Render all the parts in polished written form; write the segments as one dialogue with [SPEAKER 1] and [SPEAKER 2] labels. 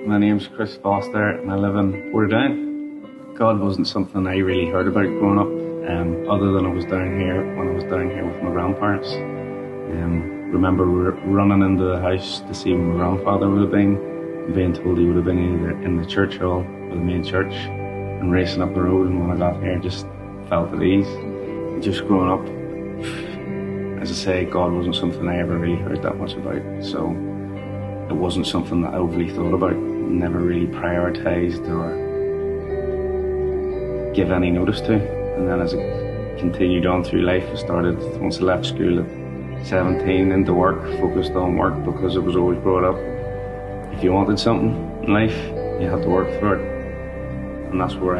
[SPEAKER 1] My name's Chris Foster and I live in Portadown. God wasn't something I really heard about growing up, other than I was down here when I was down here with my grandparents. Remember running into the house to see where my grandfather would have been, and being told he would have been either in the church hall or the main church, and racing up the road, and when I got here just felt at ease. Just growing up, as I say, God wasn't something I ever really heard that much about, so it wasn't something that I overly thought about, never really prioritised or give any notice to. And then as I continued on through life, I started, once I left school at 17, into work, focused on work because it was always brought up. If you wanted something in life, you had to work for it. And that's where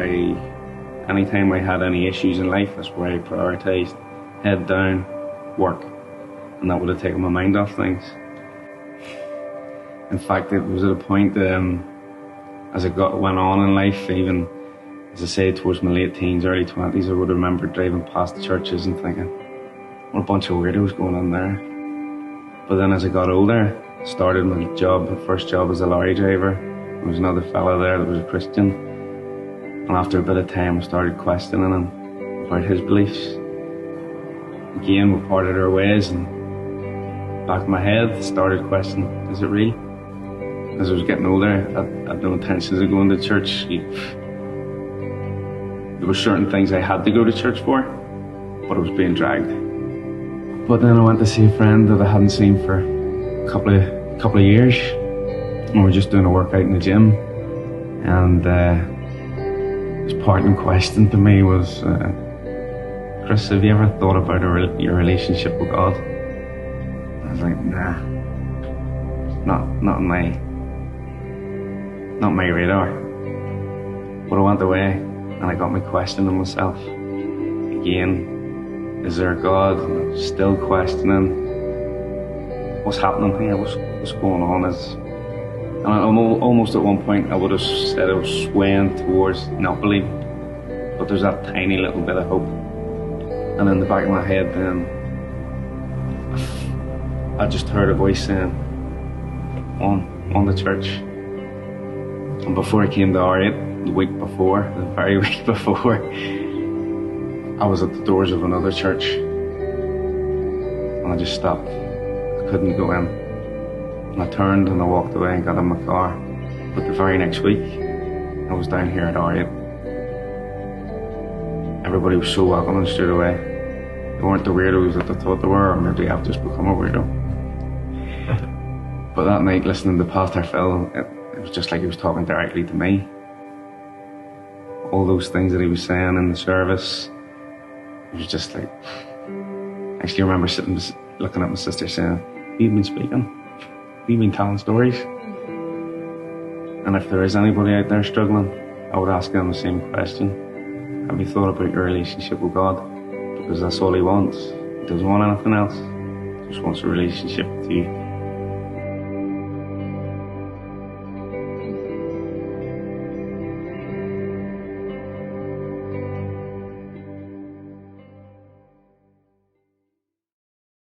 [SPEAKER 1] anytime I had any issues in life, that's where I prioritised, head down, work. And that would have taken my mind off things. In fact, it was at a point as I went on in life, even as I say towards my late teens, early 20s, I would remember driving past the churches and thinking, what a bunch of weirdos going on there. But then as I got older, started my first job as a lorry driver. There was another fellow there that was a Christian. And after a bit of time, I started questioning him about his beliefs. Again, we parted our ways, and back in my head, started questioning, is it real? As I was getting older, I had no intentions of going to church. There were certain things I had to go to church for, but I was being dragged. But then I went to see a friend that I hadn't seen for a couple of years, and we were just doing a workout in the gym. And his parting question to me was, Chris, have you ever thought about your relationship with God? I was like, nah, not my radar. But I went away and I got me questioning myself. Again, is there a God? And I was still questioning what's happening here, what's going on. And almost at one point I would have said I was swaying towards not believing, but there's that tiny little bit of hope. And in the back of my head then, I just heard a voice saying, on the church. And before I came to R8, the very week before, I was at the doors of another church. And I just stopped. I couldn't go in. And I turned and I walked away and got in my car. But the very next week, I was down here at R8. Everybody was so welcoming straight away. They weren't the weirdos that they thought they were, or maybe I've just become a weirdo. But that night, listening to Pastor Phil, it was just like he was talking directly to me. All those things that he was saying in the service, it was just like, I actually remember sitting, looking at my sister saying, you've been speaking, you've been telling stories. And if there is anybody out there struggling, I would ask them the same question. Have you thought about your relationship with God? Because that's all he wants. He doesn't want anything else. He just wants a relationship with you.